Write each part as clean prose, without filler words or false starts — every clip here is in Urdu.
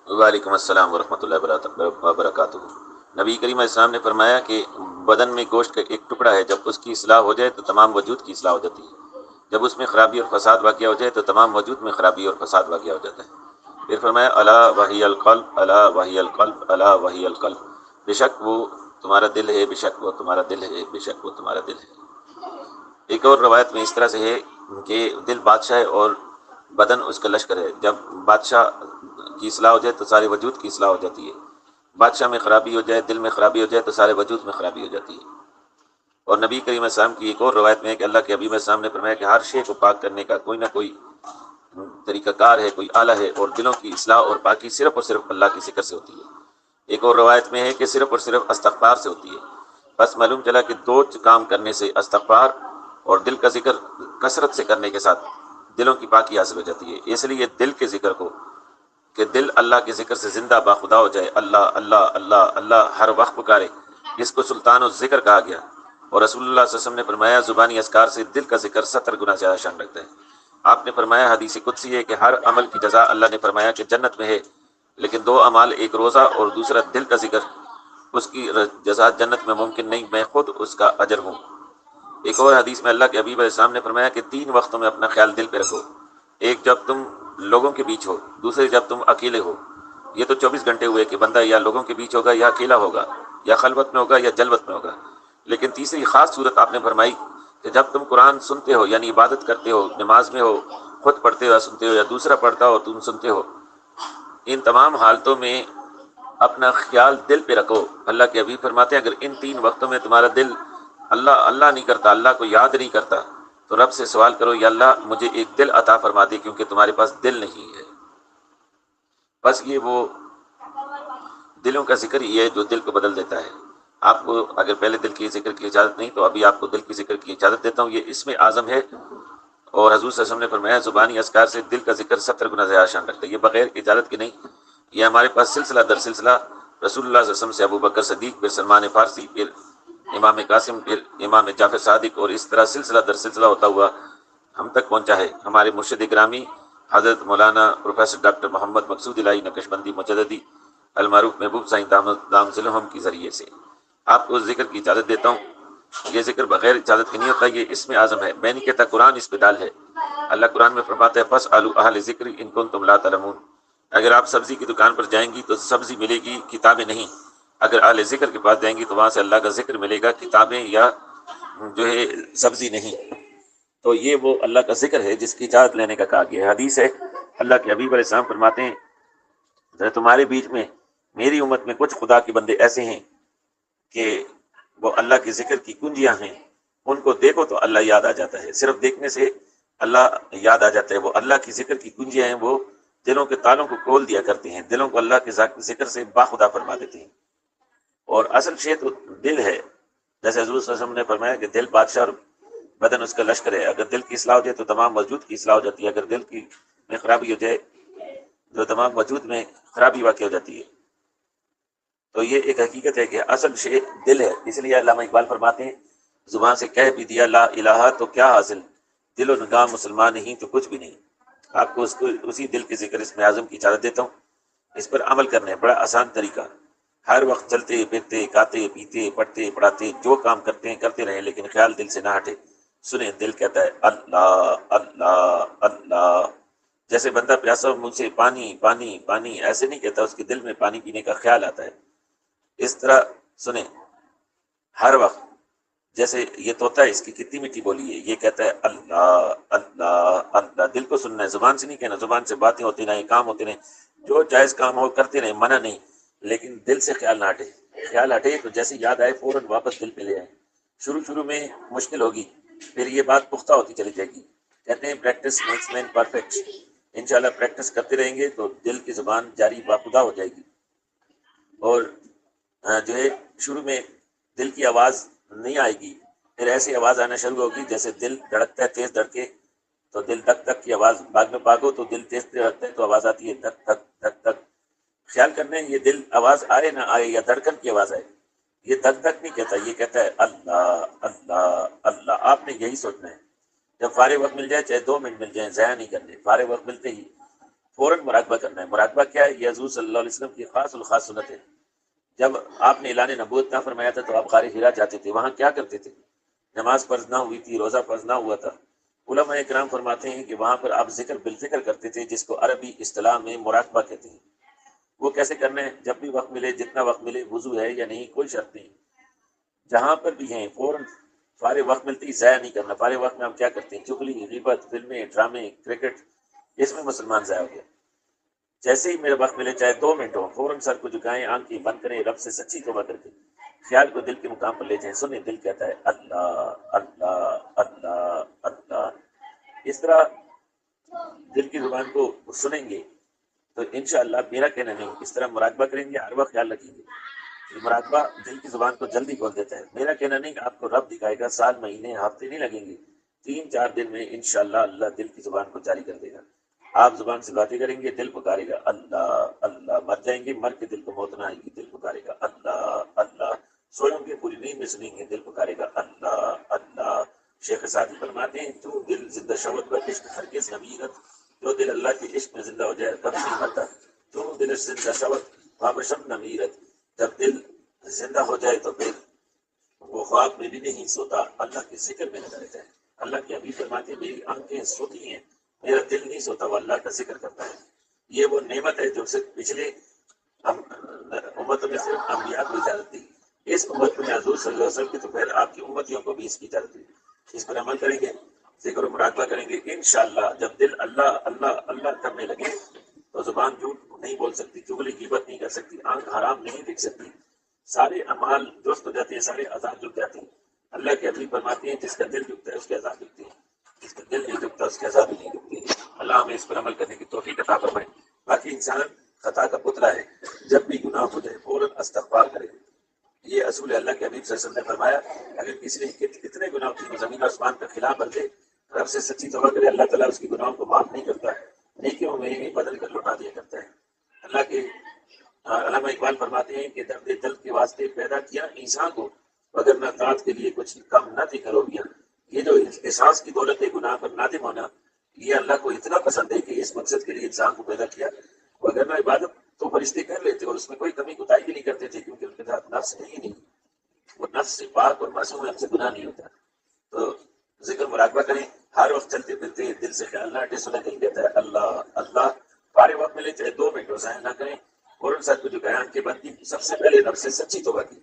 وعلیکم السلام ورحمۃ اللہ وبرکاتہ۔ نبی کریم علیہ السلام نے فرمایا کہ بدن میں گوشت کا ایک ٹکڑا ہے، جب اس کی اصلاح ہو جائے تو تمام وجود کی اصلاح ہو جاتی ہے، جب اس میں خرابی اور فساد واقع ہو جائے تو تمام وجود میں خرابی اور فساد واقع ہو جاتا ہے۔ پھر فرمایا الا وحی القلب، الا وحی القلب، الا وحی القلب، بے شک وہ تمہارا دل ہے، بے شک وہ تمہارا دل ہے، بے شک وہ تمہارا دل ہے۔ ایک اور روایت میں اس طرح سے ہے کہ دل بادشاہ ہے اور بدن اس کا لشکر ہے، جب بادشاہ کی اصلاح ہو جائے تو سارے وجود کی اصلاح ہو جاتی ہے، بادشاہ میں خرابی ہو جائے، دل میں خرابی ہو جائے تو سارے وجود میں خرابی ہو جاتی ہے۔ اور نبی کریم علیہ السلام کی ایک اور روایت میں ہے کہ اللہ کے حبیب علیہ السلام نے فرمایا کہ ہر شے کو پاک کرنے کا کوئی نہ کوئی طریقہ کار ہے، کوئی آلہ ہے، اور دلوں کی اصلاح اور پاکی صرف اور صرف اللہ کی ذکر سے ہوتی ہے۔ ایک اور روایت میں ہے کہ صرف اور صرف استغفار سے ہوتی ہے۔ بس معلوم چلا کہ دو کام کرنے سے، استغفار اور دل کا ذکر کثرت سے کرنے کے ساتھ دلوں کی پاکی حاصل ہو جاتی ہے۔ اس لیے دل کے ذکر کو، کہ دل اللہ کے ذکر سے زندہ باخدا ہو جائے، اللہ اللہ اللہ اللہ ہر وقت پکارے، اس کو سلطان الذکر کہا گیا۔ اور رسول اللہ صلی اللہ علیہ وسلم نے فرمایا زبانی اذکار سے دل کا ذکر 70 گنا زیادہ شان رکھتا ہے۔ آپ نے فرمایا حدیث قدسی ہے کہ ہر عمل کی جزا اللہ نے فرمایا کہ جنت میں ہے، لیکن دو اعمال، ایک روزہ اور دوسرا دل کا ذکر، اس کی جزا جنت میں ممکن نہیں، میں خود اس کا اجر ہوں۔ ایک اور حدیث میں اللہ کے حبیب علیہ السلام نے فرمایا کہ 3 وقتوں میں اپنا خیال دل پہ رکھو، ایک جب تم لوگوں کے بیچ ہو، دوسرے جب تم اکیلے ہو۔ یہ تو 24 گھنٹے ہوئے کہ بندہ یا لوگوں کے بیچ ہوگا، یا اکیلا ہوگا، یا خلوت میں ہوگا، یا جلوت میں ہوگا۔ لیکن تیسری خاص صورت آپ نے فرمائی کہ جب تم قرآن سنتے ہو، یعنی عبادت کرتے ہو، نماز میں ہو، خود پڑھتے ہو یا سنتے ہو، یا دوسرا پڑھتا ہو تم سنتے ہو، ان تمام حالتوں میں اپنا خیال دل پہ رکھو۔ اللہ کے حبیب فرماتے ہیں اگر ان 3 وقتوں میں تمہارا دل اللہ اللہ نہیں کرتا، اللہ کو یاد نہیں کرتا، تو رب سے سوال کرو یا اللہ مجھے ایک دل عطا فرما دے، کیونکہ تمہارے پاس دل نہیں ہے۔ بس یہ وہ دلوں کا ذکر ہی ہے جو دل کو بدل دیتا ہے۔ آپ کو اگر پہلے دل کی ذکر کی اجازت نہیں تو ابھی آپ کو دل کی ذکر کی اجازت دیتا ہوں، یہ اسم اعظم ہے، اور حضور صلی اللہ علیہ وسلم نے فرمایا زبانی اذکار سے دل کا ذکر 70 گنا زیادہ شان رکھتا ہے۔ یہ بغیر اجازت کے نہیں، یہ ہمارے پاس سلسلہ در سلسلہ رسول اللہ صلی اللہ علیہ وسلم سے ابو بکر صدیق، پھر سلمان فارسی، پھر امام قاسم، پھر امام جعفر صادق، اور اس طرح سلسلہ در سلسلہ ہوتا ہوا ہم تک پہنچا ہے۔ ہمارے مرشد گرامی حضرت مولانا پروفیسر ڈاکٹر محمد مقصود الہی نقشبندی مجددی المعروف محبوب سائیں دام ذلہم کی ذریعے سے آپ کو ذکر کی اجازت دیتا ہوں۔ یہ ذکر بغیر اجازت کے نہیں ہوتا، یہ اسم اعظم ہے، میں نہیں کہتا قرآن اس پہ دال ہے۔ اللہ قرآن میں فرماتا ہے فاسألوا اہل ذکر ان کنتم لا تعلمون۔ اگر آپ سبزی کی دکان پر جائیں گی تو سبزی ملے گی، کتابیں نہیں۔ اگر اہل ذکر کے پاس جائیں گی تو وہاں سے اللہ کا ذکر ملے گا، کتابیں یا جو ہے سبزی نہیں۔ تو یہ وہ اللہ کا ذکر ہے جس کی اجازت لینے کا کہا گیا ہے۔ حدیث ہے اللہ کے حبیب علیہ السلام فرماتے ہیں تمہارے بیچ میں میری امت میں کچھ خدا کے بندے ایسے ہیں کہ وہ اللہ کے ذکر کی کنجیاں ہیں، ان کو دیکھو تو اللہ یاد آ جاتا ہے، صرف دیکھنے سے اللہ یاد آ جاتا ہے۔ وہ اللہ کی ذکر کی کنجیاں ہیں، وہ دلوں کے تالوں کو کھول دیا کرتے ہیں، دلوں کو اللہ کے ذکر سے باخدا فرما دیتے ہیں۔ اور اصل شے تو دل ہے، جیسے حضور صلی اللہ علیہ وسلم نے فرمایا کہ دل بادشاہ اور بدن اس کا لشکر ہے۔ اگر دل کی اصلاح ہو جائے تو تمام وجود کی اصلاح ہو جاتی ہے، اگر دل کی میں خرابی ہو جائے تو تمام وجود میں خرابی واقع ہو جاتی ہے۔ تو یہ ایک حقیقت ہے کہ اصل شے دل ہے۔ اس لیے علامہ اقبال فرماتے ہیں زبان سے کہہ بھی دیا لا الہ تو کیا حاصل، دل و نگاہ مسلمان نہیں تو کچھ بھی نہیں۔ آپ کو اسی دل کے ذکر اسم اعظم کی اجازت دیتا ہوں، اس پر عمل کرنا ہے، بڑا آسان طریقہ۔ ہر وقت چلتے پھرتے کھاتے پیتے پڑھتے پڑھاتے جو کام کرتے ہیں کرتے رہیں، لیکن خیال دل سے نہ ہٹے۔ سنیں دل کہتا ہے اللہ اللہ اللہ، جیسے بندہ پیاسا ہو منہ سے پانی پانی پانی ایسے نہیں کہتا، اس کے دل میں پانی پینے کا خیال آتا ہے۔ اس طرح سنیں ہر وقت، جیسے یہ طوطا ہے، اس کی کتنی میٹھی بولی ہے، یہ کہتا ہے اللہ اللہ اللہ۔ دل کو سننا ہے، زبان سے نہیں کہنا، زبان سے باتیں ہوتی رہیں، کام ہوتے رہیں، جو جائز کام ہو کرتے رہیں، منع نہیں، لیکن دل سے خیال نہ ہٹے۔ خیال ہٹے تو جیسے یاد آئے فوراً واپس دل پہ لے آئے۔ شروع میں مشکل ہوگی، پھر یہ بات پختہ ہوتی چلی جائے گی۔ کہتے ہیں پریکٹس میکس مین پرفیکٹ۔ انشاءاللہ پریکٹس کرتے رہیں گے تو دل کی زبان جاری باخدا ہو جائے گی، اور جو ہے شروع میں دل کی آواز نہیں آئے گی، پھر ایسی آواز آنا شروع ہوگی جیسے دل دھڑکتا ہے، تیز دھڑکے تو دل دھک دھک کی آواز، باغ میں بھاگو تو دل تیز دھڑکتا ہے تو آواز آتی ہے دھک دھک دھک دھک۔ خیال کرنا ہے یہ دل آواز آئے نہ آئے یا دھڑکن کی آواز آئے، یہ دھک دھک نہیں کہتا، یہ کہتا ہے اللہ اللہ اللہ۔ آپ نے یہی سوچنا ہے، جب فارغ وقت مل جائے چاہے 2 منٹ مل جائیں ضائع نہیں کرنے، فارغ وقت ملتے ہی فوراً مراقبہ کرنا ہے۔ مراقبہ کیا ہے؟ یہ حضور صلی اللہ علیہ وسلم کی خاص الخاص سنت ہے۔ جب آپ نے اعلان نبوت نہ فرمایا تھا تو آپ غار حرا جاتے تھے، وہاں کیا کرتے تھے؟ نماز فرض نہ ہوئی تھی، روزہ فرض نہ ہوا تھا، علماء کرام فرماتے ہیں کہ وہاں پر آپ ذکر بالفکر کرتے تھے، جس کو عربی اصطلاح میں مراقبہ کہتے ہیں۔ وہ کیسے کرنا ہے؟ جب بھی وقت ملے، جتنا وقت ملے، وضو ہے یا نہیں کوئی شرط نہیں، جہاں پر بھی ہیں فوراً فارغ وقت ملتی ضائع نہیں کرنا۔ فارغ وقت میں ہم کیا کرتے ہیں؟ چغلی، غیبت، فلمیں، ڈرامے، کرکٹ، اس میں مسلمان ضائع ہو گیا۔ جیسے ہی میرے وقت ملے، چاہے 2 منٹ ہو، فوراً سر کو جھکائیں، آنکھیں بند کریں، رب سے سچی توبہ کر کے خیال کو دل کے مقام پر لے جائیں۔ سنیں، دل کہتا ہے اللہ اللہ اللہ اللہ۔ اس طرح دل کی زبان کو سنیں گے تو انشاءاللہ، میرا کہنا نہیں، اس طرح مراقبہ کریں گے، ہر وقت خیال رکھیں گے۔ مراقبہ دل کی زبان کو جلدی کھول دیتا ہے۔ میرا کہنا نہیں کہ آپ کو رب دکھائے گا، سال، مہینے، ہفتے نہیں لگیں گے، 3-4 دن میں انشاءاللہ اللہ دل کی زبان کو جاری کر دے گا۔ آپ زبان سے باتیں کریں گے، دل پکارے گا اللہ اللہ۔ مر جائیں گے، مر کے دل کو موت نہ آئے گی، دل پکارے گا اللہ اللہ۔ سوئیں گے، پوری نیند میں سنیں گے، دل پکارے گا اللہ اللہ۔ شیخ سعدی فرماتے ہیں، تو دل زندہ شوت پر عشق ہرگز نہ میرت، جو دل اللہ کے عشق میں زندہ ہو جائے کبھی نہیں مرتا۔ تو دل زندہ شوت وابشم نہ میرت، جب دل زندہ ہو جائے تو پھر وہ خواب میں بھی نہیں سوتا، اللہ کے ذکر میں لگا رہتا ہے۔ اللہ کے حبیب فرماتے ہیں، میری آنکھیں سوتی ہیں، میرا دل نہیں سوتا، وہ اللہ کا ذکر کرتا ہے۔ یہ وہ نعمت ہے جو صرف پچھلے امتوں میں صرف انبیاء کو اجازت دی، اس امت میں حضور صلی اللہ علیہ وسلم کی تو پھر آپ کی امتیوں کو بھی اس کی اجازت دی۔ اس پر عمل کریں گے، ذکر و مراقبہ کریں گے، انشاءاللہ جب دل اللہ اللہ اللہ کرنے لگے تو زبان جھوٹ نہیں بول سکتی، چغلی غیبت نہیں کر سکتی، آنکھ حرام نہیں دیکھ سکتی، سارے اعمال درست ہو جاتے ہیں، سارے عذاب جھک جاتے ہیں۔ اللہ کے حبیب فرماتے ہیں، جس کا دل جھکتا ہے اس کے عذاب جھکتے ہیں، جس کا دل نہیں جھکتا اس کے عذاب نہیں جھکتے۔ اللہ ہمیں اس پر عمل کرنے کی توفیق عطا فرمائے۔ باقی انسان خطا کا پتلا ہے، جب بھی گناہ ہو جائے فوراً استغفار کرے۔ یہ اصول اللہ کے حبیب صلی اللہ علیہ وسلم نے فرمایا، اگر کسی نے کتنے گناہ کی زمین و آسمان کا خلاف ورزے، رب سے سچی توبہ کرے، اللہ تعالیٰ اس کی گناہوں کو معاف نہیں کرتا، نیکیوں میں بدل کر لوٹا دیا کرتا ہے۔ اللہ کے علامہ اقبال فرماتے ہیں کہ درد دل کے واسطے پیدا کیا انسان کو، اگر نہ ذات کے لیے کچھ کم نہ تھی کرو گیا۔ یہ جو احساس کی دولت ہے گناہ پر نادم ہونا، یہ اللہ کو اتنا پسند ہے کہ اس مقصد کے لیے انسان کو پیدا کیا۔ اگر نہ عبادت تو فرشتے کر لیتے اور اس میں کوئی کمی کوتاہی بھی نہیں کرتے تھے، کیونکہ ان کے ساتھ نفس نہیں، وہ نفس سے پاک اور معصوم ہے، ہم سے گناہ نہیں ہوتا۔ تو ذکر مراقبہ کریں، ہر وقت چلتے پھرتے دل سے خیال نہ ہٹے، سنیں دل کہتا ہے اللہ اللہ۔ فارغ وقت ملے چاہے 2 منٹ ضائع نہ کریں، اور ان سب کو جو بیان کے بعد سب سے پہلے رب سے سچی توبہ کی۔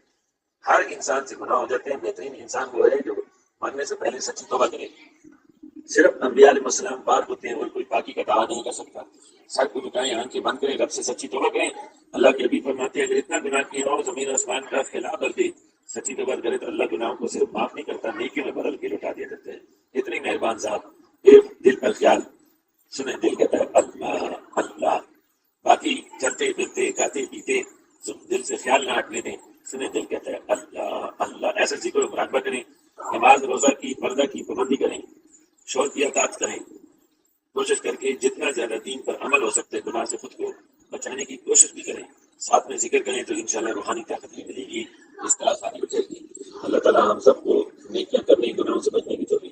ہر انسان سے گناہ ہو جاتے ہیں، بہترین انسان وہ ہے جو مرنے سے پہلے سچی توبہ کرے۔ صرف انبیاء علیہ السلام پاک ہوتے ہیں اور کوئی پاکی کا دعویٰ نہیں کر سکتا۔ سر کو جھکائیں، آنکھیں بند کریں، رب سے سچی توبہ کریں۔ اللہ کے حبیب فرماتے ہیں، اگر اتنا گناہ کیا ہو زمین و آسمان کا خلاف کر دے، سچی توبہ کرے تو اللہ گناہوں کو صرف معاف نہیں کرتا، نیکیوں میں بدل کے لوٹا دیا جاتا ہے۔ اتنی مہربان ذات، دل پر خیال، سنیں دل کہتا ہے اللہ اللہ۔ باقی چلتے پھرتے کھاتے پیتے دل سے خیال نہ ہٹنے دیں، سنیں دل کہتا ہے اللہ اللہ۔ ایسے ذکر و مراقبہ کریں، نماز روزہ کی پردہ کی پابندی کریں، شور کی اطاعت کریں، کوشش کر کے جتنا زیادہ دین پر عمل ہو سکتے گناہ سے خود کو بچانے کی کوشش بھی کریں، ساتھ میں ذکر کریں تو انشاءاللہ روحانی طاقت بھی ملے گی، اس طرح آسانی ہو جائے گی۔ اللہ تعالیٰ ہم سب کو نیکیاں کرنے، گناہوں سے بچنے کی توفیق